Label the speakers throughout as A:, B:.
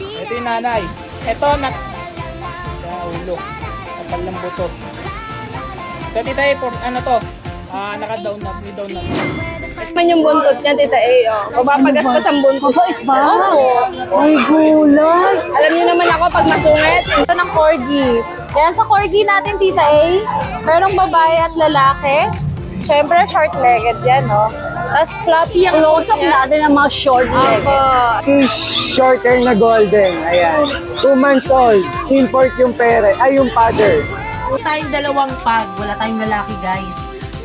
A: Ito yung nanay. Ito, ulo. Kapal ng buto. Ito, tita, ano to? Naka-down na, may down na.
B: Man yung buntot niya, Tita A, oh. Mapapagaspas ang buntot.
C: Mabait ba?
B: Oo.
C: Ay, gulay.
B: Alam niyo naman ako pag masungit.
C: Ito ng corgi. Yan sa corgi natin, Tita A. Merong babae at lalaki.
B: Siyempre, short-legged yan, no? Tapos fluffy ang
C: Close
B: nose
C: up
B: niya.
C: natin ang mga short leg.
B: Opo.
D: Shorter na golden. Ayan. 2 months old. Import yung pere. Ay, yung father.
E: Puro tayong dalawang pag, wala tayong lalaki guys.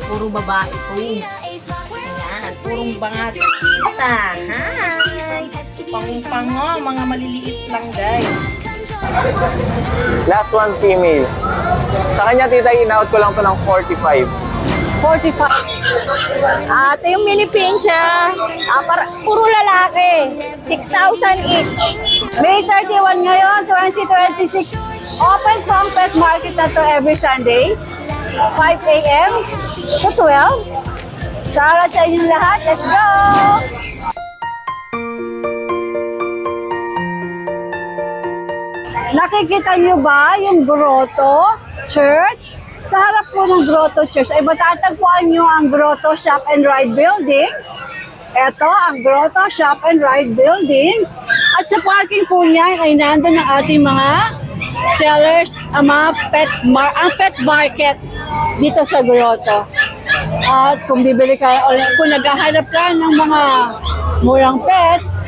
E: Puro babae po. Ayan, purong bangat. Kita, hi! Pang-pango, mga maliliit lang guys.
D: Last one, female. Sa kanya, tita, in-out ko lang to ng 45.
C: 45.
B: Ate yung mini pincher. Puro lalaki. 6,000 each.
C: May 31 ngayon, 2026. Open from pet market na to every Sunday. 5 a.m. to 12. Shoutout sa inyong lahat. Let's go! Nakikita niyo ba yung Grotto Church? Sa harap po ng Grotto Church ay matatagpuan niyo ang Grotto Shop and Ride Building. Ito ang Grotto Shop and Ride Building. At sa parking po niya ay nandun ang ating mga sellers, ang mga pet market dito sa Grotto. At kung bibili ka o kung naghahanap ka ng mga murang pets,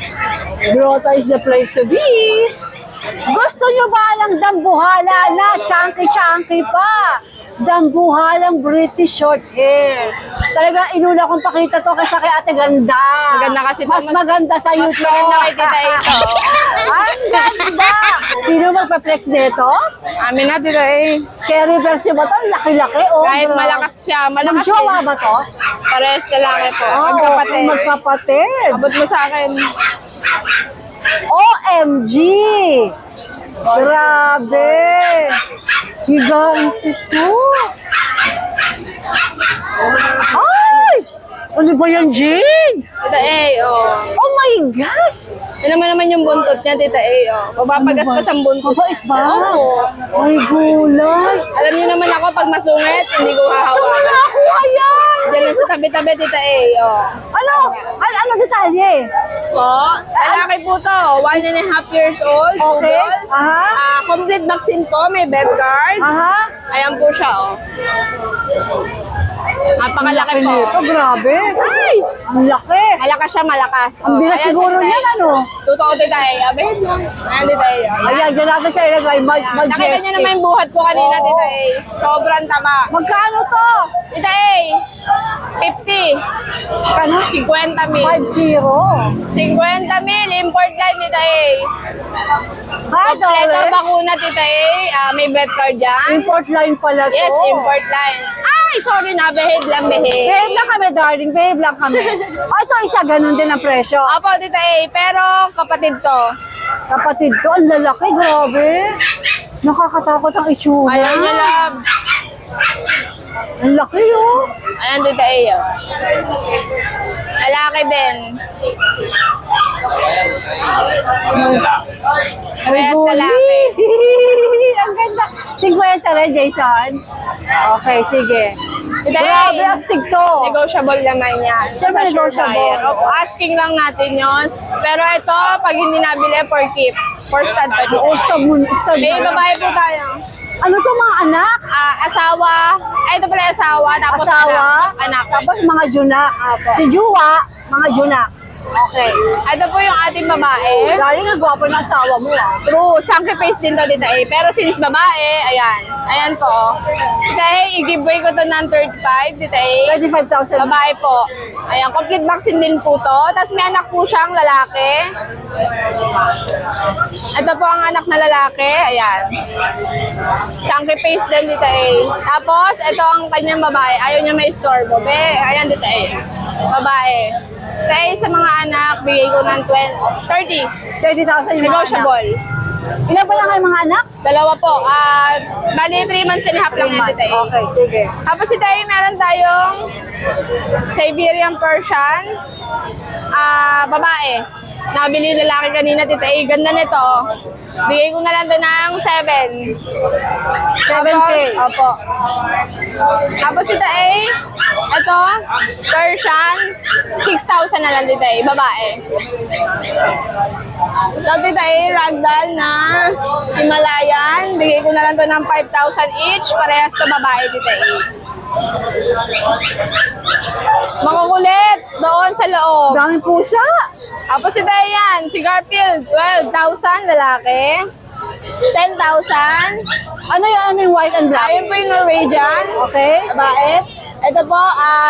C: Grotto is the place to be. Gusto nyo ba ng dambuhala na chunky-chunky pa? Dambuhalang British short hair. Talaga inuna kong pakita to kasi kay Ate Ganda.
B: Maganda kasi to.
C: Mas maganda sa
B: Mas
C: YouTube.
B: maganda kay Tita A ito.
C: Ang ganda! Sino magpa-flex nito?
B: Amin na, Tita A.
C: Carry version ba to? Laki-laki. Oh,
B: Kahit
C: grabe.
B: malakas siya, malakas
C: Magjowa ba to?
B: Pares lalaki po.
C: Oo,
B: Magkapatid.
C: magkapatid.
B: Abot mo sa akin.
C: OMG! Grabe! Gigante to! Ay! Ano ba yan, Jane?
B: Tita A, oh.
C: Oh my gosh!
B: Yan naman yung buntot niya, Tita A, oh. Mapapagaspas ang buntot.
C: Mabait ba?
B: Oo.
C: Ay, gulay!
B: Alam niyo naman ako, pag masungit, hindi ko
C: Saan mo
B: hahawakan.
C: nakakuha yan?
B: Diyan lang sa tabi-tabi, Tita A, oh.
C: Ano detalye?
B: Po, lalaki po to, 1.5 years old,
C: Okay.
B: poodles.
C: Aha.
B: Complete vaccine po, may bed card.
C: Aha?
B: Ayan po siya, oh. Napakalaki po.
C: Nito, grabe. Ay! Ang laki.
B: Malakas siya, malakas.
C: Ang bigat
B: Ayan,
C: siguro
B: Tita A.
C: niyan, ano?
B: Totoo, Tita A. Ayan, Tita A. oh.
C: Ayan, dyan natin siya ilagay.
B: Nakita
C: Majestic.
B: niyo naman yung buhat ko kanina,
C: Oo.
B: Tita A. Sobrang taba.
C: Magkano to?
B: Tita A, 50.
C: Kano?
B: 50 mil.
C: 5-0.
B: 50 mil, import line, Tita A.
C: Ha,
B: Kompleto
C: dollar?
B: bakuna, Tita A. May vet card dyan.
C: Import line pala to.
B: Yes, import line. Ay, sorry na, behave lang, behave.
C: Babe lang kami, darling. Babe lang kami. Ito, isa, ganun din ang presyo.
B: Opo, Tita A, pero kapatid to.
C: Kapatid ko, ang lalaki, grabe. Nakakatakot ang itsura.
B: Ayaw niya, love.
C: Ang laki, oh.
B: Ayan, Tita A. oh. Lalaki din. Parehas lalaki.
C: Ang ganda. 50 rin, Jason. Okay, sige.
B: Tita A,
C: Grabe, astig to.
B: negotiable naman yan.
C: Siyempre,
B: Sa sure
C: negotiable.
B: buyer. Opo, asking lang natin yon. Pero ito, pag hindi nabili, for keep. For stud pa din.
C: Oo, stab
B: May babae po tayo.
C: Ano to, mga anak?
B: Asawa. Ay, ito pala asawa. Tapos
C: Asawa?
B: anak.
C: Tapos mga junak. Si Juwa, mga junak. Okay.
B: Ito po yung ating babae.
C: Galing ang gwapo ng asawa mo, ah.
B: True, chunky face din to, Tita A. Pero since babae, ayan. Ayan po. Tita A, i-giveaway ko to ng 35, Tita A.
C: 35,000.
B: Babae po. Ayan, complete vaccine din po to. Tapos may anak po siyang lalaki. Ito po ang anak na lalaki. Ayan. Chunky face din, Tita A. Tapos, ito ang kanyang babae. Ayaw niya may istorbo. Ayan, Tita A. Babae. Stay sa mga anak, bigay ko ng 30.
C: 30,000 yung mga anak.
B: Negotiable.
C: Ilan ba lang ang mga anak?
B: Dalawa po. Bali, 3 months and a half lang
C: 3
B: yan,
C: months.
B: Tita A.
C: Okay, sige.
B: Tapos si Tay, meron tayong Siberian Persian. Babae. Nabili lalaki kanina, Tita A. Ganda nito. Bigay ko na lang doon ng 7.
C: 7K.
B: Opo. Tapos Tita A, ito, Persian, 6,000 na lang, Tita A. Babae. So, Tita A, ragdoll na Himalayan. Bigay ko na lang doon ng 5,000 each. Parehas to babae, Tita A. Makukulit doon sa loob.
C: Daming pusa.
B: Tapos si Dayan, si Garfield, 12,000 lalaki. 10,000.
C: Ano yan? Ano yung white and black?
B: Ayun po yung Norwegian.
C: Okay.
B: Babae. Ito po,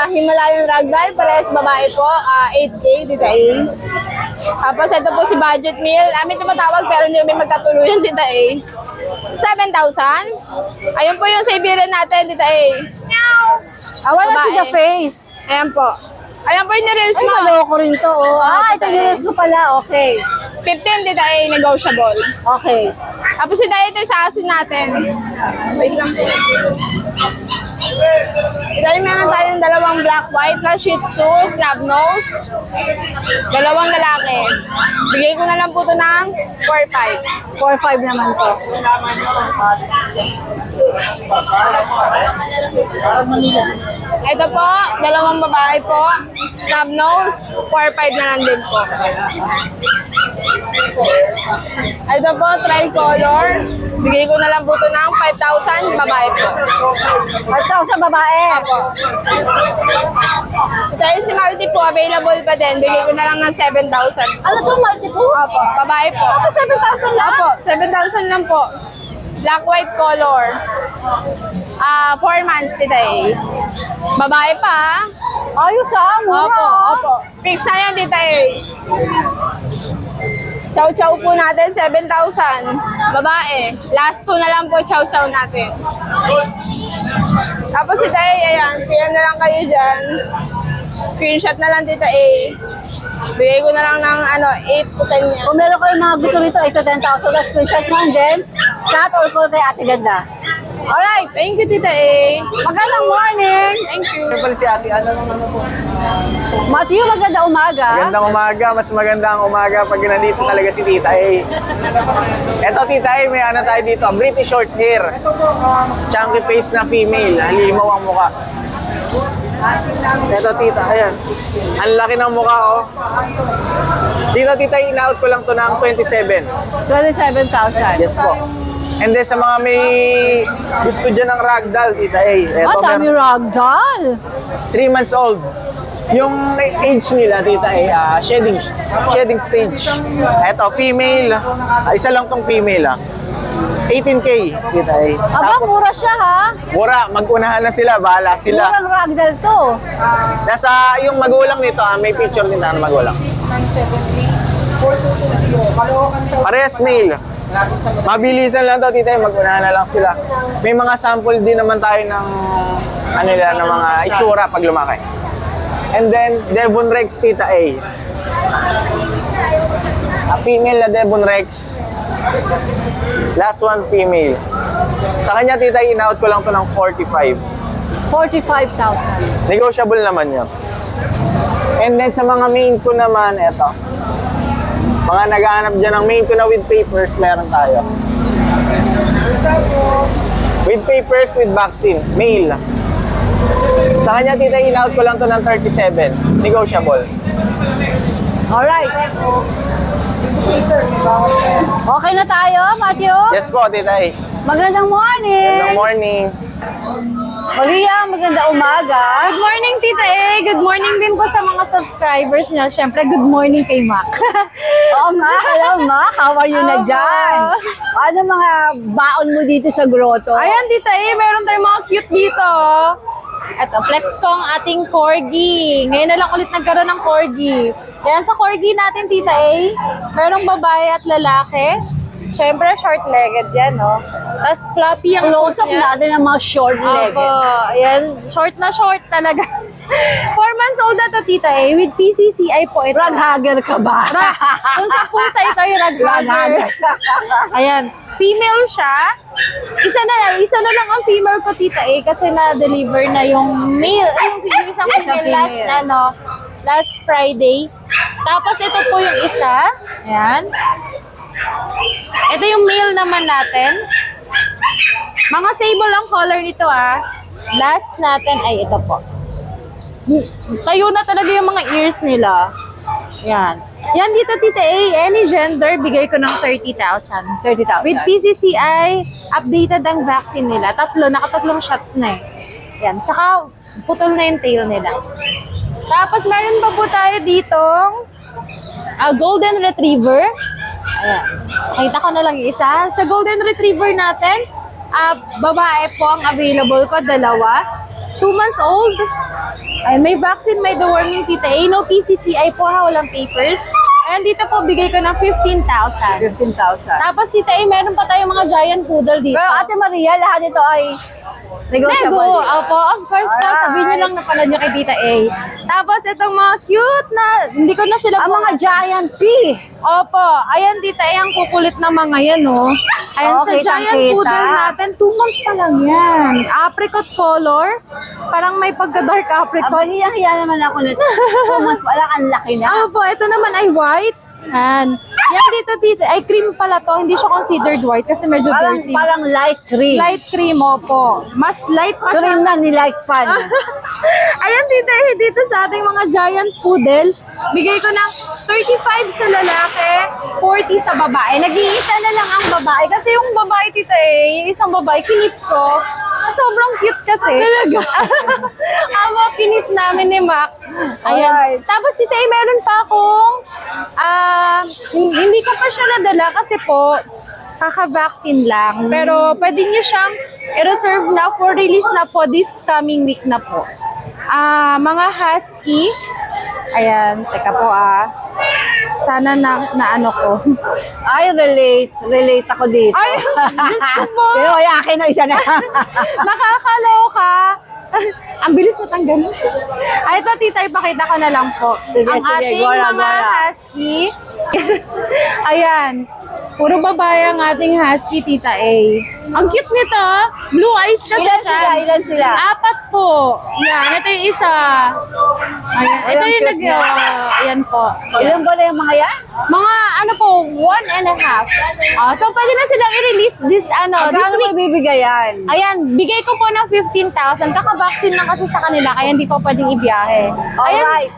B: Himalayan Ragdoll. Parehas babae po. 8K, Tita A. Tapos ito po si Budget Meal. May tumatawag pero hindi kami magkatuluyan, Tita A. 7,000. Ayun po yung Siberian natin, Tita A. Meow!
C: Wala si
B: Babae.
C: The Face.
B: Ayan po. Ayan po yung nireels
C: Ay,
B: mo.
C: maloko rin to. Oh. Ito yung ko pala. Okay.
B: 15, Tita A, negotiable.
C: Okay.
B: Tapos si Dayan ito sa aso natin. Wait lang. Dahil meron tayong dalawang black-white na Shih Tzu, snub nose. Dalawang lalaki. Bigay ko na lang po ito ng 4,500.
C: 4-5 naman to.
B: Ito po, dalawang babae po. Snub nose, 4,500 na lang din po. Ito po, tricolor. Bigay ko na lang po ito ng 5,000, babae po.
C: 5,000 babae.
B: Dahil si Malti po, available pa din. Bigay ko na lang ng 7,000.
C: Ano to? Multiple?
B: Opo, babae po.
C: Ako 7,000 lang?
B: Opo, 7,000 lang po. Black, white color. 4 months today. Babae pa.
C: Ayos mura.
B: Opo, opo. Fix na yan, Tita A. Chow-chow po natin, 7,000. Babae. Last 2 na lang po, chow-chow natin. Tapos si Tay, ayan, PM na lang kayo dyan. Screenshot na lang, Tita A. Bigay ko na lang ng 8 to 10 yan.
C: Kung meron kayong mga gusto nito, 8 to 10,000 na screenshot mo and then chat or call kay Ate Ganda.
B: Alright, thank you, Tita A.
C: Magandang morning!
B: Thank you.
D: Ano pala si ate? Ano po?
C: Matthew, magandang umaga.
D: Magandang umaga. Mas magandang umaga pag nandito talaga si Tita A. Eto Tita A, may ano tayo dito. British short hair. Chunky face na female. Halimaw ang mukha. Eto Tita, ayan. Ang laki ng mukha, oh. Dito Tita, in-out ko lang to ng 27.
C: 27,000.
D: Yes po. And then sa mga may gusto dyan ng ragdoll, Tita A. Eto,
C: Dami ragdoll.
D: 3 months old. Yung age nila, Tita A, shedding stage. Eto, female. Isa lang tong female, 18K, Tita A.
C: Aba, mura siya ha.
D: Mura, mag-unahan na sila, bahala sila.
C: Murang ragdoll to.
D: Nasa yung magulang nito, may picture din na magulang. Parehas male. Mabilisan lang to, Tita A, mag-unahan na lang sila. May mga sample din naman tayo ng ng mga itsura pag lumaki. And then, Devon Rex, Tita A. A female na Devon Rex. Last one, female. Sa kanya, Tita, in-out ko lang to ng 45.
C: 45,000.
D: Negotiable naman yun. And then, sa mga main ko naman, eto. Mga naghahanap dyan ng main ko na with papers, meron tayo. With papers, with vaccine. Male. Sa kanya, Tita, in-out ko lang to ng 37. Negotiable.
C: Alright. Okay na tayo, Matthew?
D: Yes po, Tita A.
C: Magandang morning.
D: Good morning.
C: Maria, magandang umaga.
F: Good morning, Tita A. Good morning din po sa mga subscribers niyo. Siyempre, good morning kay Mac.
C: Oo, Ma. Hello, Ma. How are you na
F: Opo.
C: dyan? Ano mga baon mo dito sa grotto?
F: Ayan, Tita A. Meron tayong mga cute dito. Ito, flex ko ang ating corgi. Ngayon na lang ulit nagkaroon ng corgi. Yan, sa corgi natin, Tita A, merong babae at lalaki. Siyempre, short-legged yan, no? Tapos fluffy ang
C: Close
F: coat
C: up
F: niya.
C: natin ang mga short legged.
F: Opo, ayan. Short na short talaga. 4 months old na to, Tita A. With PCCI po ito.
C: Raghager ka ba?
F: Kung sa pusa ito ay raghager. Ayan. Female siya. Isa na lang ang female ko, Tita A, kasi na-deliver na yung male, yung isang female last Friday. Tapos ito po yung isa. Ayan. Ito yung male naman natin. Mga sable ang color nito Last natin ay ito po. Tayo na talaga yung mga ears nila. Yan. Yan dito, Tita A, any gender, bigay ko ng 30,000.
C: 30,000.
F: With PCCI, updated ang vaccine nila. Nakatatlong shots na Yan. Tsaka, putol na yung tail nila. Tapos, meron pa po tayo ditong golden retriever. Ayan. Nakita ko na lang yung isa. Sa golden retriever natin, babae po ang available ko, 2. 2 months old. Ay, may vaccine, may deworming, Tita A. No PCCI po walang papers. Ayan, dito po, bigay ko ng 15,000.
C: 15,000.
F: Tapos, Tita A, meron pa tayong mga giant poodle dito.
C: Pero Ate Maria, lahat ito ay negotiable.
F: Nego, opo, of course na. Sabihin nyo lang napanood nyo kay Tita A. Tapos, itong mga cute na, hindi ko na sila
C: Ang mga giant P.
F: Opo, ayan Tita A, ang kukulit na mga yan, Ayan,
C: Okay,
F: sa giant
C: kitang-kita.
F: poodle natin, 2 months pa lang yan. Apricot color, parang may pagka-dark apricot.
C: Hiyang-hiya naman ako nito. Mas wala ang laki na.
F: Opo, ito naman ay white. Yan dito, Tita. Ay, cream pala to. Hindi siya considered white kasi medyo dirty.
C: Parang light cream.
F: Light cream, opo. Mas light pa siya.
C: Cream na ni-like pan.
F: Ayan, Tita, dito sa ating mga giant poodle, bigay ko ng 35 sa lalaki, 40 sa babae. Nag-iisa na lang ang babae. Kasi yung babae, Tita, yung isang babae, kinip ko. Sobrang cute kasi. Talaga? Amo, kinip namin ni Max. Ayan.
C: Alright.
F: Tapos, Tita, meron pa akong, hindi ko pa siya nadala kasi po, kaka-vaccine lang. Pero pwede nyo siyang i-reserve na for release na po this coming week na po. Mga husky. Ayan, teka po Sana na ano ko.
C: Ay, relate ako dito.
F: Ay, Diyos ko po.
C: Pero ay akin na isa na.
F: Nakakaloka. Ang bilis mo tanggalin. Ay, ito, Tita, ipakita ko na lang po.
C: Sige,
F: ang
C: sige,
F: ating
C: Gora,
F: mga
C: Gora.
F: husky. Ayan. Puro babae ang ating husky, Tita A. Ang cute nito. Blue eyes kasi
C: Ilan
F: siya.
C: sila? Ilan sila?
F: 4 po. Yan, ito yung isa. Ayan, ito
C: Ayan,
F: yung
C: cute niya.
F: ayan po.
C: Ilan ba na yung mga yan?
F: Mga ano po, 1.5. So pwede na silang i-release this this
C: Magkano
F: week.
C: may bibigayan?
F: Ayan, bigay ko po ng 15,000. Kaka-vaccine lang kasi sa kanila, kaya hindi po pwedeng ibiyahe.
C: Alright.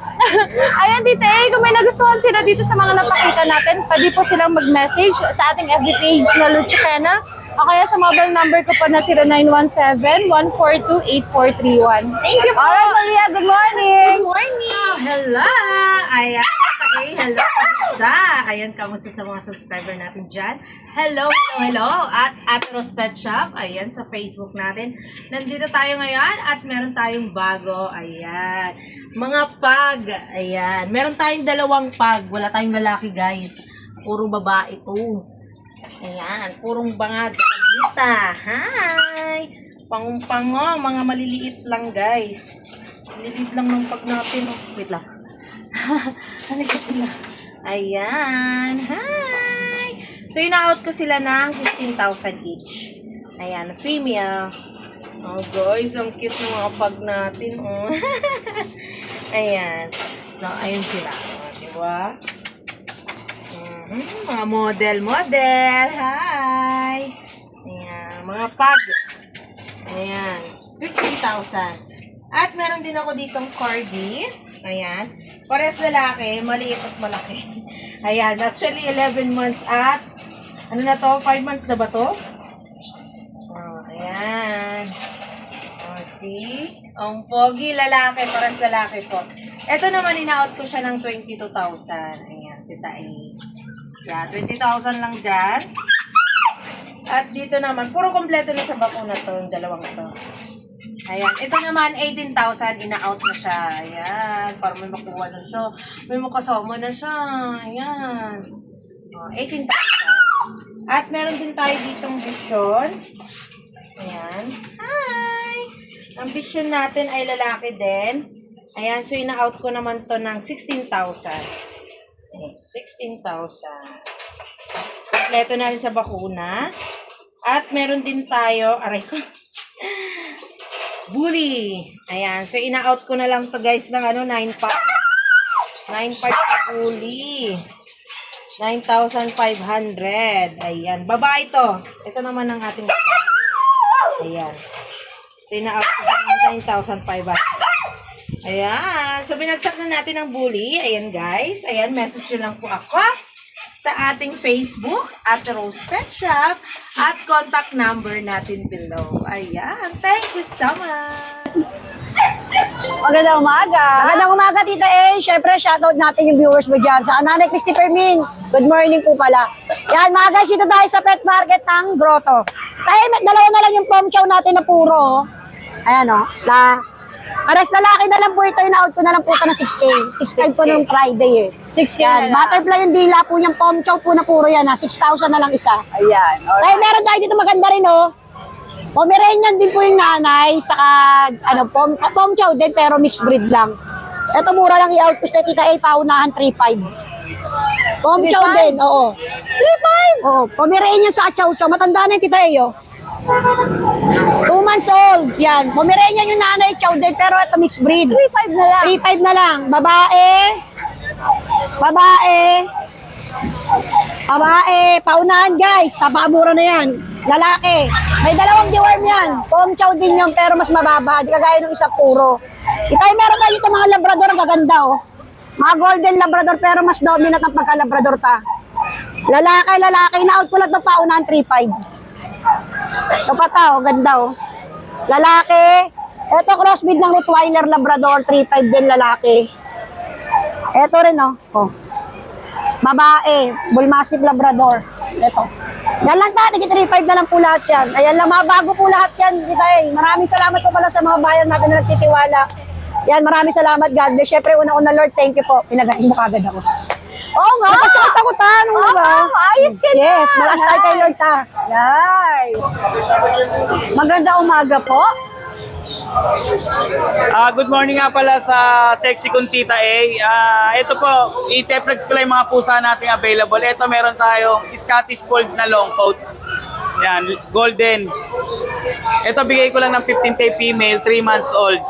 F: Ayan, Tita A, kung may nagustuhan sila dito sa mga napakita natin, pwede po silang mag-message sa ating FB page na Luchi Kennel o kaya sa mobile number ko po na 0917-142-8431. Thank you po!
C: Alright, Maria, good morning!
F: Good morning!
E: Hello! Ayan, hello, kamusta? Ayan, kamusta sa mga subscriber natin dyan? Hello! At Rose Pet Shop, ayan, sa Facebook natin. Nandito tayo ngayon at meron tayong bago, ayan. Mga pug, ayan. Meron tayong 2 pug, wala tayong lalaki, guys. Puro babae to. Ayan, purong bangad, dalagita. Hi! Pangumpango, mga maliliit lang, guys. Maliliit lang ng pag natin. Oh, wait lang. Ano ko sila? Ayan. Hi! So, ina-out ko sila ng 15,000 each. Ayan, female. Oh, guys, ang cute ng mga pag natin. Oh. Ayan. So, ayun sila. Oh, diba? Mga model. Hi! Ayan, mga pag. Ayan, 15,000. At meron din ako ditong corgi. Ayan. Pares lalaki, maliit at malaki. Ayan, actually 11 months at ano na to? 5 months na ba to? Oh, ayan. Oh, see? Ang pogi lalaki, pares lalaki po. Ito naman, ina-out ko siya ng 22,000. Ayan, Tita A. Yeah, 20,000 lang dyan. At dito naman, puro kompleto na sa bakuna to, yung 2 to. Ayan, ito naman, 18,000, ina-out na siya. Ayan, para may makuha na siya. May makasama na siya. Ayan. Oh, 18,000. At meron din tayo ditong vision. Ayan. Hi! Ang vision natin ay lalaki din. Ayan, so ina-out ko naman to ng 16,000. Ayan, 16,000. Kompleto na rin sa bakuna. At meron din tayo, aray ko, bully. Ayan, so ina-out ko na lang to guys ng 9 pack. 9 pack sa bully. 9,500. Ayan, babae to. Ito naman ang ating babae. Ayan. So ina-out ko ng 9,500. Ayan. So, binagsak na natin ang bully. Ayan, guys. Ayan, message nyo lang po ako sa ating Facebook at Rose Pet Shop at contact number natin below. Ayan. Thank you so much.
C: Magandang umaga. Magandang umaga, Tita A. Siyempre, shoutout natin yung viewers mo dyan. Sa Nanay Christy Fermin. Good morning po pala. Yan, mga guys, dito tayo sa pet market ng Grotto. Tayo, dalawa na lang yung pom chow natin na puro. Ayan, o. Aras lalaki na lang po ito. Ina-out ko na lang po ito na 6K. 6.5 po nung Friday eh.
F: 6K
C: Yan,
F: na lang.
C: butterfly yung dila po niyang pom chow po na puro yan. 6,000 na lang isa.
F: Ayan.
C: Tayo, meron tayo dito maganda rin, oh. Pomeranian din po yung nanay, saka pom chow din pero mixed breed lang. Ito mura lang i-out ko sa Tita A, paunahan 3.5. Pom chow din, oo. 3.5? Oo, Pomeranian sa chow chow. Matanda na yung Tita A, oh. 2 months old, yan. Pomeranian yung nanay, chow din pero ito mixed breed.
F: 3.5 na lang.
C: 3.5 na lang. Babae, paunahan guys, tapakamura na yan. Lalaki, may dalawang deworm yan. Pom chow din yun, pero mas mababa. Di kagaya ng isa puro. Itay, meron tayo dito mga labrador, ang gaganda oh. Mga golden labrador, pero mas dominant ang pagka-labrador ta. Lalaki, na-out ko lang ito paunahan 3.5. Ito pa ta, oh, ganda oh. Lalaki, ito crossbreed ng Rottweiler Labrador, 3.5 din lalaki. Ito rin oh. Babae, Bull Mastiff Labrador. Ito. Yan lang tayo, 3.5 na lang po lahat yan. Ayan lang, mga bago po lahat yan. Maraming salamat po pala sa mga buyer natin na nagtitiwala. Yan, maraming salamat, God bless. Siyempre, una-una Lord, thank you po. Pinagahin mo kagad ako.
F: Oo nga.
C: Napasakot ako ta, ano ba?
F: Ayos ka na.
C: Yes, malas tayo kay Lord ta.
F: Nice. Maganda umaga po.
A: Good morning nga pala sa Sexy kong Tita A. Ito po, i-teflex ko lang yung mga pusa natin available. Ito meron tayong Scottish Fold na long coat. Yan, golden. Ito bigay ko lang ng 15K female, 3 months old.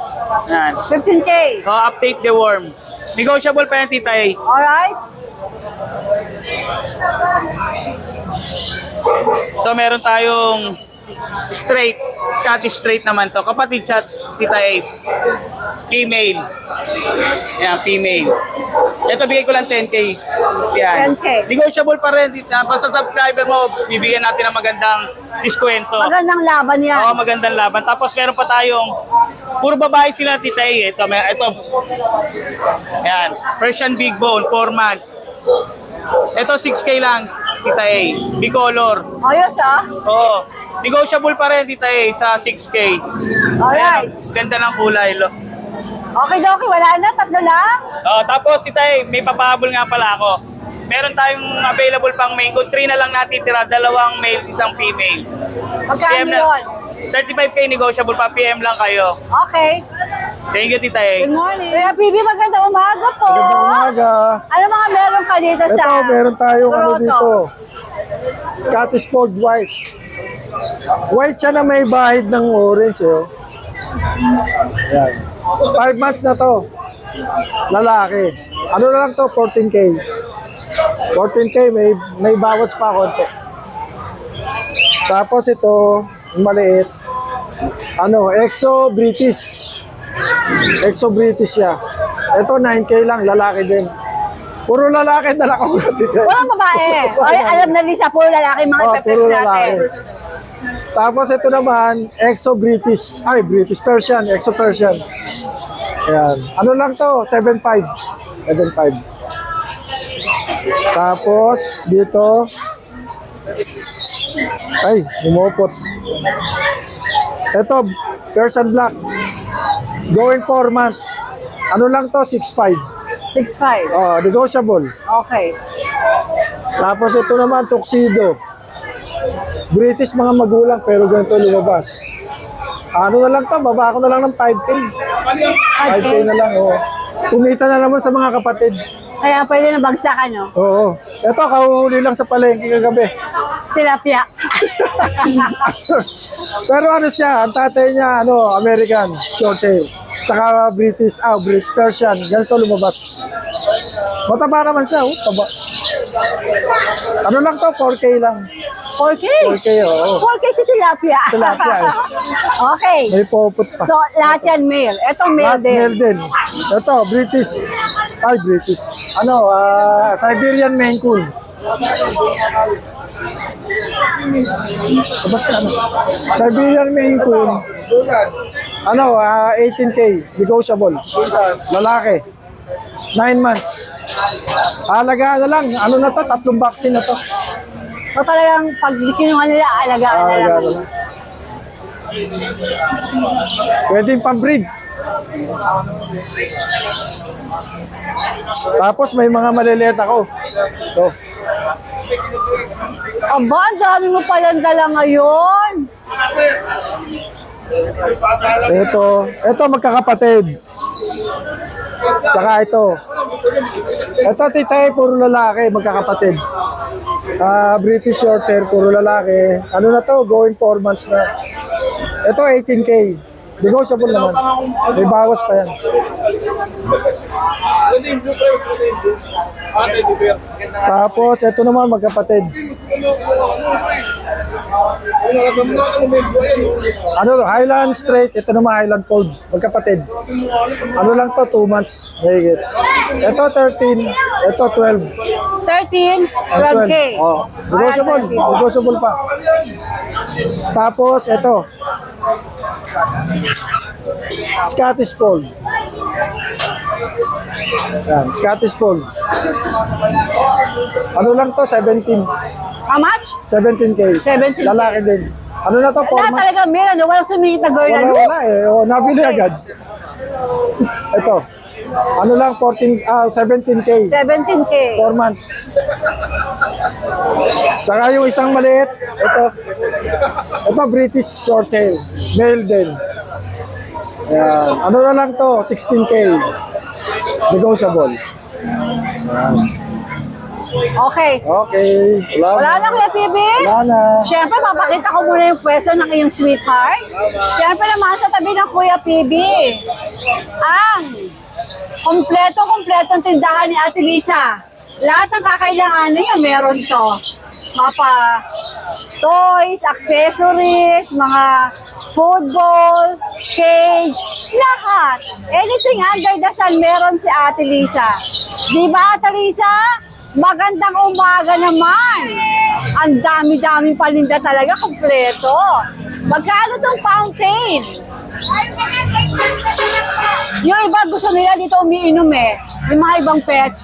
A: Yan.
C: 15K.
A: So, update the worm. Negotiable pa yan, Tita A.
C: Alright.
A: So, meron tayong straight, Scottish straight naman to. Kapatid siya, Tita A. Female. Yan, female. Ito, bigay ko lang 10K. Yan.
C: 10K.
A: Negotiable pa rin. Basta subscriber mo, bibigyan natin ng magandang diskwento.
C: Magandang laban yan.
A: Oo, magandang laban. Tapos meron pa tayong, puro babae sila, Tita A. Ito. Yan. Persian Big Bone, 4 months. Ito, 6K lang, Tita A. Bicolor.
C: Ayos ah.
A: Oo. Negotiable pa rin, Tita A, sa 6K.
C: Alright.
A: Ayan, ganda ng kulay, lo.
C: Okay, wala na. Tatlo lang.
A: Tapos, Tita A, may papahabol nga pala ako. Meron tayong available pang main coat. 3 na lang natin tira. 2 male, 1 female.
C: Magkano yun?
A: 35K negotiable pa. PM lang kayo.
C: Okay.
A: Thank you, Tita A.
C: Good morning. Kuya Bibi, magandang umaga po.
G: Magandang umaga.
C: Ano mga meron ka dito sa
G: Ito, meron tayong ano
C: Grotto?
G: dito. Scottish Fold White. White siya na may bahid ng orange. Oh. Yan. 5 months na to. Lalaki. Ano na lang to? 14K. 14K, may bawas pa konti. Tapos ito, yung maliit. Exo British. Exo British siya. Ito 9K lang, lalaki din. Puro lalaki, dala ko.
C: Walang babae. Ay, alam na din sa puro lalaki mga
G: Oh,
C: pepes
G: puro
C: natin.
G: lalaki. Tapos ito naman, Exo British. Ay, British Persian, Exo Persian. Ayan. Ano lang to? 7.5. 7.5. Tapos, dito. Ay, umupot. Ito, Persian Black. Going 4 months. Ano lang to? 6.5.
C: 6'5".
G: Oh, negotiable.
C: Okay.
G: Tapos ito naman, tuxedo. British mga magulang pero ganito lumabas. Ano na lang to, baba ko na lang ng 5K. 5K na lang, oo. Kumita na naman sa mga kapatid.
C: Kaya pwede na bagsakan, no?
G: Oo. Ito, kahuhuli lang sa palengke kagabi.
C: Tilapia.
G: Pero ano siya, ang tatay niya, American, short hair. Saka British, Persian. Ganito lumabas. Mataba naman siya, taba. Ano lang to, 4K lang.
C: 4K?
G: 4K, oo.
C: 4K si tilapia.
G: Tilapia, eh.
C: Okay.
G: May popot pa.
C: So, lahat yan male. Ito male din.
G: Male din. Ito, British. British. Siberian Maine Coon. Siberian Maine Coon. 18K. Negotiable. Lalaki. 9 months. Alagaan na lang. Ano na to? 3 vaccine na to.
C: So, talagang pag kinuha nila, alagaan na lang.
G: Alagaan na lang. Pwede yung pambreed. Tapos may mga maliliit ako. So,
C: Aba, ang dami mo palang dala ngayon.
G: ito magkakapatid. Tsaka ito. Ito titay, puro lalaki, magkakapatid. British short hair, puro lalaki. Ano na to? Going 4 months na. Ito 18K. Negotiable naman. May bawas pa yan. Tapos, ito naman magkapatid. Highland straight. Ito naman Highland fold. Magkapatid. Ano lang to? 2 months. Higit. Ito 13. Ito 12.
C: 13, 12K.
G: Oh, negotiable. Negotiable pa. Tapos, ito. Scottish Fold. Yan, Scottish Fold. Ano lang to? 17.
C: How much?
G: 17K.
C: 17K.
G: Lalaki din. Ano na to? 4
C: Wala
G: months.
C: talaga male, ano? Walang sumingit na girl na
G: Wala,
C: look.
G: wala eh. Nabili agad. Ito. Ano lang? 17K.
C: 17K.
G: 4 months. Saka yung isang maliit, ito British short hair, male din. Ayan. Ano na lang to, 16K. Negotiable. Ayan.
C: Okay.
G: Okay.
C: Wala na, Kuya PB?
G: Wala na.
C: Siyempre, papakita ko muna yung pwesto ng iyong sweetheart. Siyempre naman sa tabi ng Kuya PB, ang kompletong tindahan ni Ate Lisa. Lahat ng kakailanganin niya, meron to. Mapa toys, accessories, mga football, cage, lahat. Anything under the sun, meron si Ate Lisa. Di ba, Ate Lisa? Magandang umaga naman. Ang dami-daming paninda talaga, kompleto. Magkano tong fountain? Yung iba gusto nila dito umiinom eh. Yung mga ibang pets,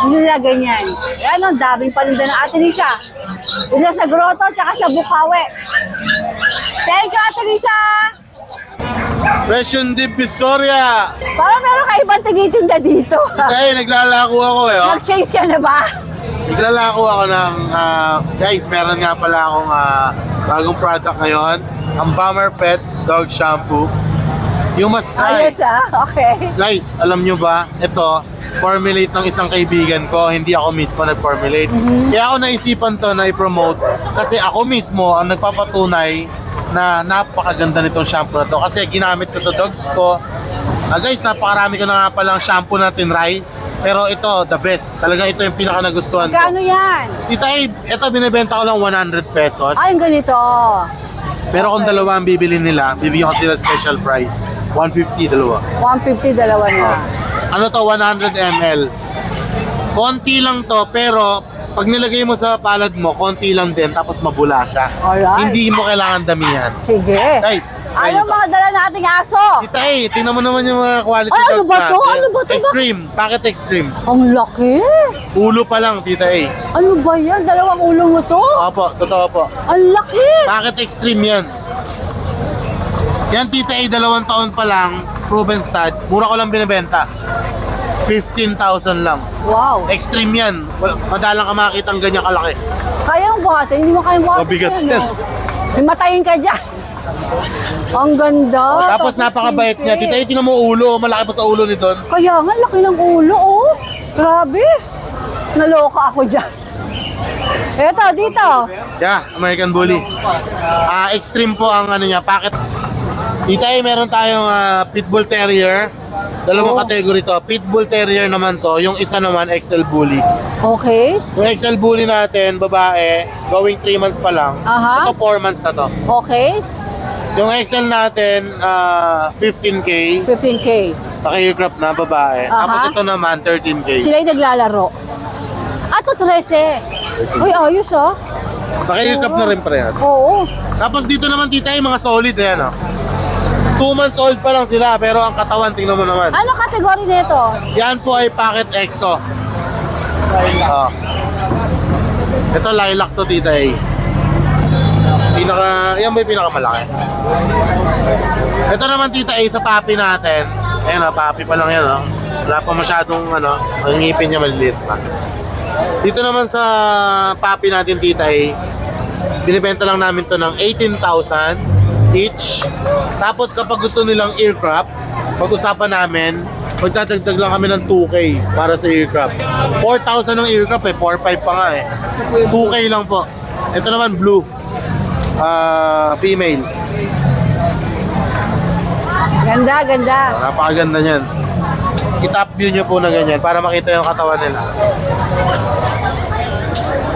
C: hindi nila ganyan. Yan ang daming paninda ng Ate Lisa. Dito sa Grotto, tsaka sa Bukawi. Thank you, Ate Lisa!
H: Presyon Deep Visoria!
C: Parang meron ka ibang tigitinda dito.
H: Hey, naglalako ako eh. Oh.
C: Nag-chase ka na ba?
H: Naglalako ako ng, guys, meron nga pala akong bagong product ngayon. Ang Bomber Pets Dog Shampoo. You must try.
C: Ayos okay.
H: Guys, alam nyo ba, ito, formulate ng isang kaibigan ko, hindi ako mismo nag-formulate. Kaya ako naisipan to na i-promote kasi ako mismo ang nagpapatunay na napakaganda nitong shampoo na to kasi ginamit ko sa dogs ko. Guys, napakarami ko na nga palang shampoo na tinry. Pero ito, the best. Talagang ito yung pinaka nagustuhan ko.
C: Kano yan?
H: Tita Abe, ito binibenta ko lang 100 pesos.
C: Ay, yung ganito.
H: Pero kung dalawa ang bibili nila, bibigyan ko sila special price. 150 dalawa.
C: 150 dalawa na.
H: Ano to, 100 ml. Konti lang to, pero pag nilagay mo sa palad mo, konti lang din, tapos mabula siya.
C: Alright.
H: Hindi mo kailangan damihan.
C: Sige.
H: Guys, try
C: Ano
H: nyo to.
C: mga dala nating aso?
H: Tita A, tingnan mo naman yung mga quality
C: Ay, ano
H: dogs
C: ba to?
H: natin.
C: Ano ba to?
H: Extreme. Bakit extreme?
C: Ang laki.
H: Ulo pa lang, Tita A.
C: Ano ba yan? Dalawang ulo mo to?
H: Opo, totoo po.
C: Ang laki.
H: Bakit extreme yan? Yan, Tita A, 2 taon pa lang, proven stud. Mura ko lang binibenta. 15,000 lang.
C: Wow.
H: Extreme yan. Madalang ka makakita ang ganyan kalaki.
C: Kaya mong buhatin? Hindi mo kayang buhatin.
H: Mabigat
C: yan,
H: yan.
C: no? May matayin ka dyan. Ang ganda.
H: Tapos napakabait niya. Tita, tinan mo ulo. Malaki pa sa ulo ni Don.
C: Kaya nga, laki ng ulo, oh. Grabe. Naloka ako dyan. Eto, dito.
H: Yeah, American Bully. Extreme po ang ano niya, packet. Tita, meron tayong Pitbull Terrier. Dalawang kategory to. Pitbull Terrier naman to. Yung isa naman, XL Bully.
C: Okay.
H: Yung XL Bully natin, babae, going 3 months pa lang.
C: Aha.
H: Ito 4 months na to.
C: Okay.
H: Yung XL natin, 15K.
C: 15K.
H: Naka-aircraft na, babae.
C: Aha.
H: Tapos ito naman, 13K.
C: Sila yung naglalaro. Ato 13. Uy, ayos ah.
H: Naka-aircraft na rin parehas.
C: Oo.
H: Tapos dito naman, tita, yung mga solid, ayan, 2 months old pa lang sila, pero ang katawan, tingnan mo naman.
C: Ano kategory nito?
H: Yan po ay Pocket EXO. Ito, lilac to, tita, yan ba yung pinakamalaki? Ito naman, tita, sa papi natin. Ayan, papi pa lang yan, Wala pa masyadong, ang ngipin niya maliliit pa. Dito naman sa papi natin, tita, binibenta lang namin to ng 18,000 each. Tapos kapag gusto nilang aircraft, pag-usapan namin, magdadagdag lang kami ng 2K para sa aircraft. 4,000 ng aircraft 4,500 pa nga 2K lang po. Ito naman blue. Female.
C: Ganda, ganda.
H: Napakaganda niyan. I-top view nyo po na ganyan para makita yung katawan nila.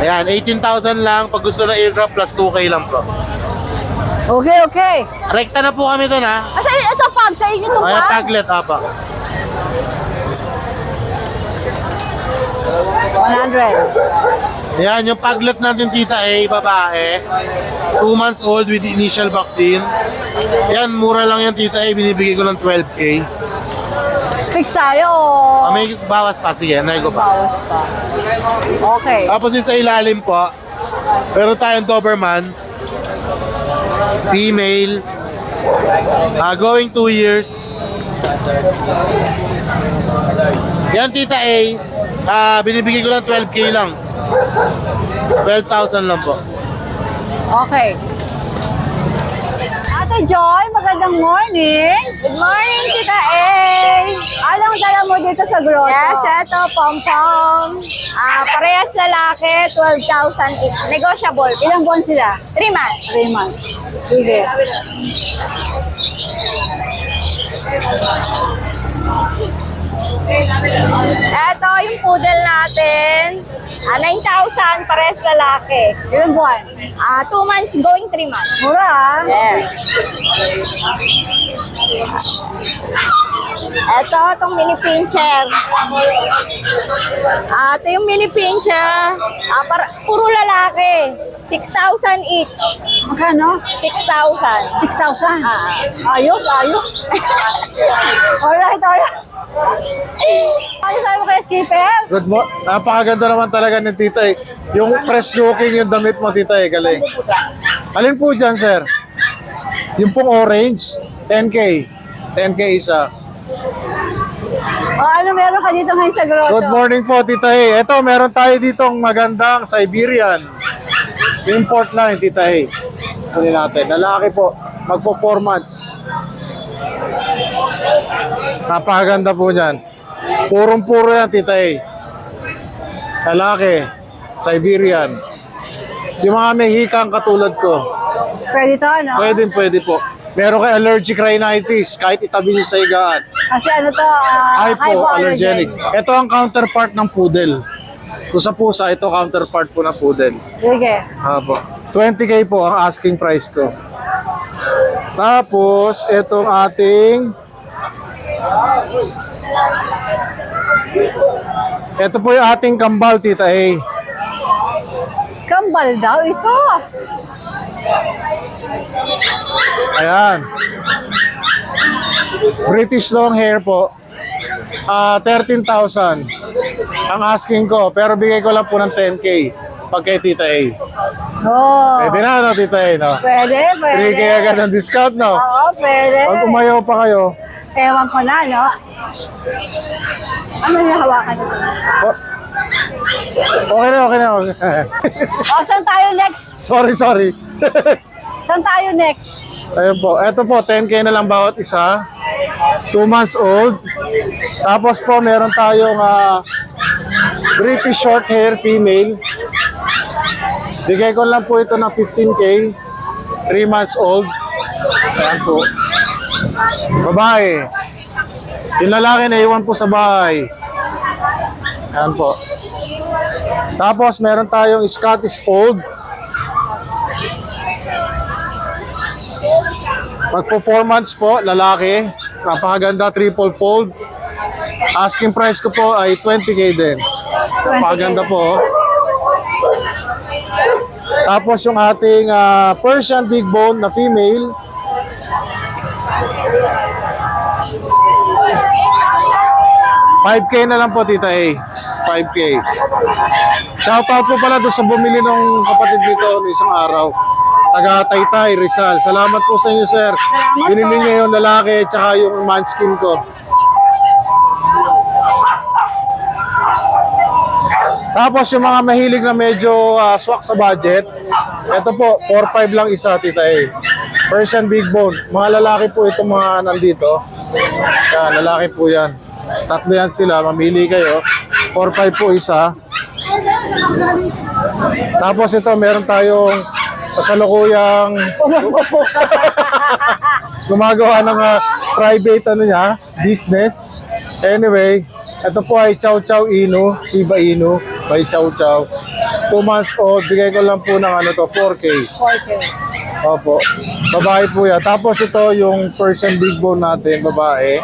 H: Ayan, 18,000 lang. Pag gusto ng aircraft plus 2K lang po.
C: Okay, okay.
H: Rekta na po kami doon,
C: Asa ito pag sa inyo itong
H: Ayan,
C: pag?
H: taglet, apa.
C: 100.
H: Ayan, yung paglet natin, tita, babae. 2 months old with initial vaccine. Ayan, mura lang yan, tita, binibigay ko ng 12K.
C: Fix tayo.
H: May bawas pa, sige, nego pa.
C: Bawas pa. Okay.
H: Tapos yung sa ilalim po, meron tayong Doberman. Female. Going 2 years. Yan, tita binibigay ko lang 12K lang. 12,000 lang po.
C: Okay. Ate Joy, magandang morning.
B: Good morning, Tita A.
C: Anong dala mo dito sa grotto?
B: Yes, ito, pom-pom. Parehas lalaki, 12,000 each. Negotiable.
C: Ilang buwan sila?
B: 3 months.
C: 3 months. Sige.
B: Ito, yung poodle natin. 9,000, parehas lalaki.
C: Ilang buwan?
B: 2 months, going 3 months.
C: Mura ah.
B: Yes. Ito, itong mini pincher. Ito yung mini pincher. Puro lalaki. 6,000 each.
C: Magkano?
B: 6,000.
C: 6,000. Ayos, ayos. Alright, alright. Ano sabi mo kay Skipper?
G: Good morning. Napakaganda naman talaga ng tita Yung fresh looking yung damit mo tita galing. Alin po dyan, sir? Yung pong orange, 10K. 10K isa.
C: Ano meron ka dito ngayon sa grotto?
G: Good morning po, tita Ito, meron tayo ditong magandang Siberian. Import line, tita Kunin natin. Lalaki po. Magpo 4 months. Napakaganda po niyan. Purong-puro yan, tita Lalaki. Siberian. Yung mga may hikang katulad ko.
C: Pwede to, no?
G: Pwede po. Meron kay allergic rhinitis, kahit itabi niyo sa higaan.
C: Kasi ano to,
G: Hypoallergenic. Ito ang counterpart ng poodle. Kung sa pusa, ito counterpart po ng poodle.
C: Sige.
G: Apo. 20K po ang asking price ko. Tapos, itong ating... Ito po yung ating kambal, tita
C: Kambal daw ito.
G: Ayan. British long hair po. 13,000 ang asking ko, pero bigay ko lang po ng 10K pag kay Tita
C: Oh.
G: Pwede na, no, Tita no?
C: Pwede, pwede.
G: 3K agad ang discount, no?
C: Oo, pwede.
G: Pag umayaw pa kayo,
C: Ewan ko na, no? Ano yung hawakan ito?
G: okay na. Okay.
C: O, saan tayo next?
G: sorry.
C: Saan tayo next?
H: Ayun po. Ito po, 10K na lang bawat isa. 2 months old. Tapos po, meron tayong British short hair female. Bigay ko lang po ito ng 15K. 3 months old. Ayan po. Babae. Yung lalaki na iwan po sa bahay. Ayan po. Tapos meron tayong Scottish Fold. Magpo 4 months po, lalaki. Napakaganda, triple fold. Asking price ko po ay 20K din. Napakaganda po. Tapos yung ating Persian Big Bone na female. $5K na lang po, Tita A. 5K. Shoutout po pala doon sa bumili ng kapatid dito ng isang araw. Taga Taytay, Rizal. Salamat po sa inyo, sir. Binili niya yung lalaki at saka yung manskin ko. Tapos yung mga mahilig na medyo swak sa budget, ito po, 4-5 lang isa, Tita A. Persian Big Bone. Mga lalaki po itong mga nandito. Yan, lalaki po yan. Tatlo yan sila, mamili kayo. 4-5 po isa. Tapos ito, meron tayong kasalukuyang gumagawa ng private business. Anyway, ito po ay Chow Chow Inu, Shiba Inu by Chow Chow. 2 months old, bigay ko lang po ng 4K.
C: 4K.
H: Opo. Babae po yan. Tapos ito yung Persian Big Bone natin, babae.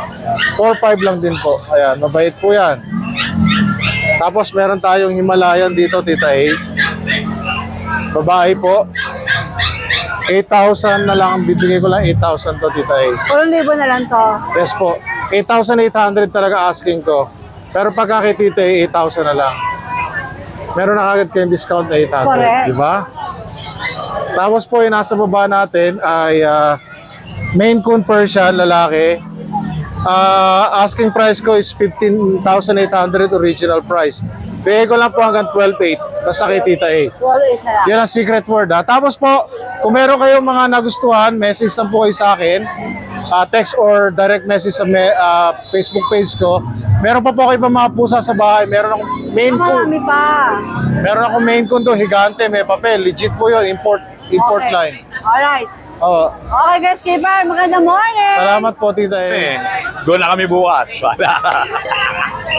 H: 4-5 lang din po. Ayan, mabait po yan. Tapos meron tayong Himalayan dito, Tita A. Babae po. 8,000 na lang ang bibigay ko lang. 8,000 to, Tita A.
C: 1,000 na lang to.
H: Yes po. 8,800 talaga asking ko. Pero pagka kay Tita A, 8,000 na lang. Meron na kagad kayong discount na 800.
C: Correct.
H: Diba? Tapos po yung nasa baba natin ay Maine Coon Persian, lalaki. Asking price ko is 15,800 original price. Bigay ko lang po hanggang 12,800 basta kay Tita A.
C: 12,800 na lang.
H: Yan ang secret word ha. Tapos po, kung meron kayong mga nagustuhan, message lang po kayo sa akin. Text or direct message sa Facebook page ko. Meron pa po kayo mga pusa sa bahay. Meron akong Maine Coon.
C: Marami pa.
H: Meron akong Maine Coon doon, higante, may papel. Legit po yun, import
C: Okay.
H: line.
C: Alright.
H: Oo.
C: Okay guys, Keeper, magandang morning.
H: Salamat po, Tita A.
A: Go na kami bukas.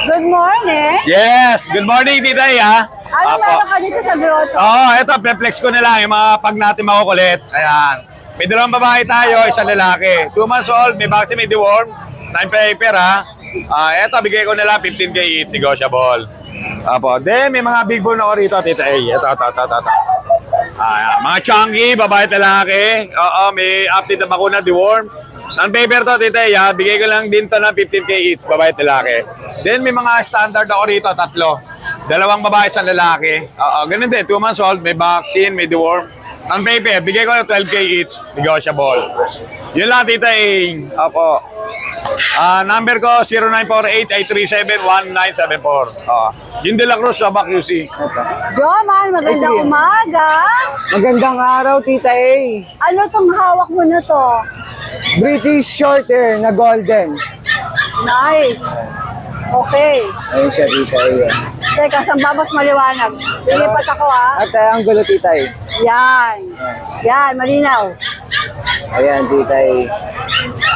C: Good morning.
A: Yes! Good morning, Tita A, ha?
C: Ano meron ka dito sa grotto?
A: Oo, eto, flex ko na lang yung mga pag natin makukulit. Ayan. May dalawang babae tayo, isang lalaki. 2 months old, may vaccine, may deworm. 9 paper, ha? Eto, bigay ko na lang 15K each, negotiable. Apo. Then, may mga big bone ako rito, Tita A. Ito. Mga chunky, babae at lalaki. Oo, may update na bakuna, deworm. Non-paper to, Tita A. Bigay ko lang din to ng 15K each, babae at lalaki. Then, may mga standard ako rito, 3. Dalawang babae, isang lalaki. Oo, ganun din. 2 months old, may vaccine, may deworm. Non-paper, bigay ko ng 12K each, negotiable. Yun lang, Tita A. Opo. Number ko, 0948-837-1974. Yung De La Cruz, Sabak QC.
C: Joman, magandang umaga.
D: Magandang araw, Tita A.
C: Ano tong hawak mo na to?
D: British short hair na golden.
C: Nice. Okay.
D: Ayun siya, Tita A.
C: Teka, saan ba mas maliwanag? Lilipat ako ha.
D: At ang gulo, Tita A.
C: Yan. Yan, malinaw.
D: Ayan, Tita A.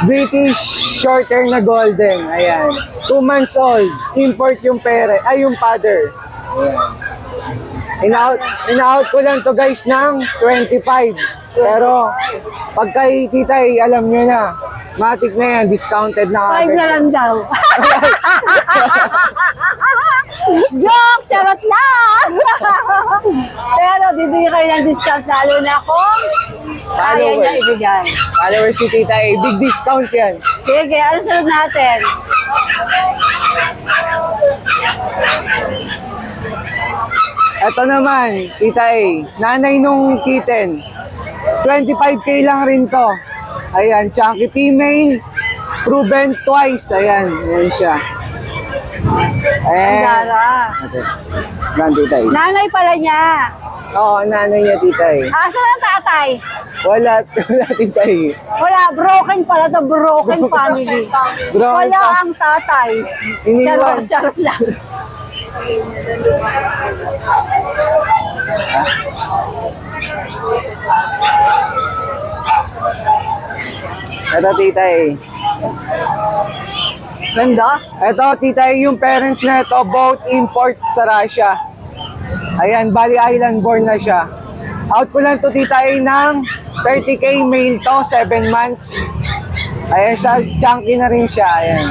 D: British short hair na golden. Ayan. 2 months old. Import yung pere. Ay, yung father. Ayan. Ina-out ko lang to guys ng 25. Pero, pag kay Tita A, alam nyo na. Matic na yan. Discounted na
C: 5 na
D: agad.
C: lang daw. Joke! Charot lang! Pero bibigyan kayo ng discount lalo na kung kaya niya ibigay.
D: Followers ni Tita A. Big discount yan.
C: Sige, ano sunod natin?
D: Ito naman, Tita A. Nanay nung kitten. 25K lang rin to. Ayan, chunky female. Proven twice. Ayan, ayan siya.
C: Ang
D: Ayan.
C: gara.
D: Yan, Tita A.
C: Nanay pala niya.
D: Oo, nanay niya, Tita E.
C: Asa ang tatay?
D: Wala, wala, Tita E.
C: Wala, broken pala to, broken family.
D: Broken
C: Wala
D: fa-
C: ang tatay.
D: Iniwan.
C: Charot lang.
D: Ito, Tita E.
C: Ganda.
D: Ito, Tita E, yung parents na ito, both import sa Russia. Ayan, Bali Island born na siya. Out ko lang to, Tita E, ng 30K male to, 7 months. Ayan siya, chunky na rin siya. Ayan,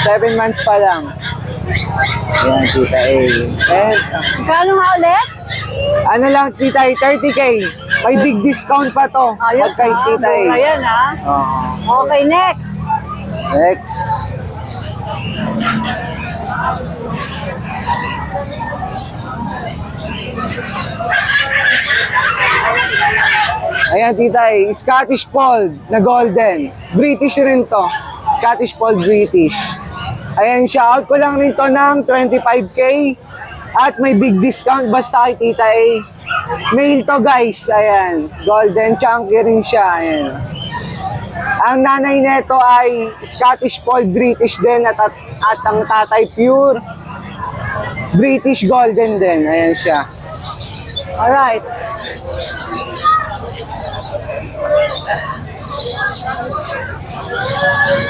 D: 7 months pa lang. Ayan, Tita E. And,
C: Kano nga ulit?
D: ano lang, Tita E, 30K. May big discount pa to.
C: Ayos
D: Pag kay
C: ha.
D: Tita E.
C: Mura yan ha.
D: Oo.
C: Okay, next.
D: Next. Ayan, Tita E. Scottish Fold na golden. British rin to. Scottish Fold British. Ayan siya. Out ko lang rin to ng 25K. At may big discount basta kay Tita E. Male to, guys. Ayan. Golden chunky rin siya. Ayan. Ang nanay nito ay Scottish Fold British din at ang tatay pure British Golden din. Ayan siya.
C: Alright.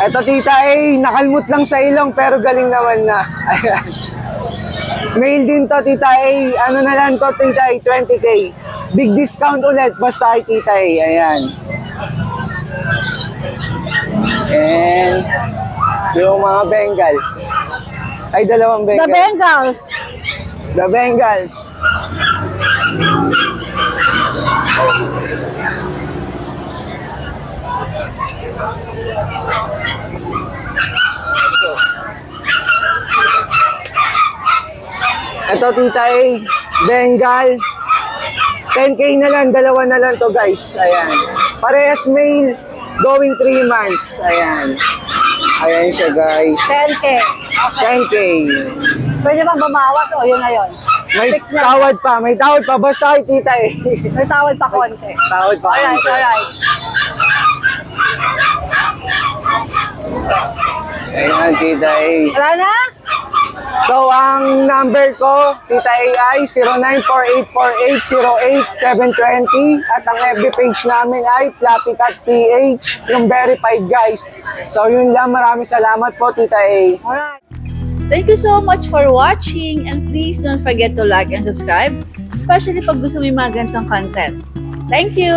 D: Eto, Tita A, nakalmut lang sa ilong pero galing naman na. Ayan. Mail din to, Tita A. Ano na lang to, Tita A, 20K. Big discount ulit basta kay Tita A. Ayan. And yung mga Bengal. Ay, dalawang
C: The
D: Bengal.
C: Bengals.
D: The Bengals. Ito, Tita A, Bengal. 10K na lang, dalawa na lang to, guys. Ayan. Parehas male, going 3 months. Ayan. Ayan siya, guys.
C: 10K.
D: 10K.
C: Pwede bang bumawas o yun na yun?
D: May
C: Fix na.
D: tawad pa, may tawad pa. Basta kay Tita A.
C: May tawad pa konti.
D: Tawad pa.
C: Alright, alright.
D: Ayan, Tita A.
C: Wala na?
D: So, ang number ko, Tita A, ay 09484808-720 at ang FB page namin ay Flappy Cat PH, yung verified, guys. So, yun lang. Maraming salamat po, Tita A.
C: Alright.
B: Thank you so much for watching and please don't forget to like and subscribe, especially pag gusto mo yung mga ganitong content. Thank you!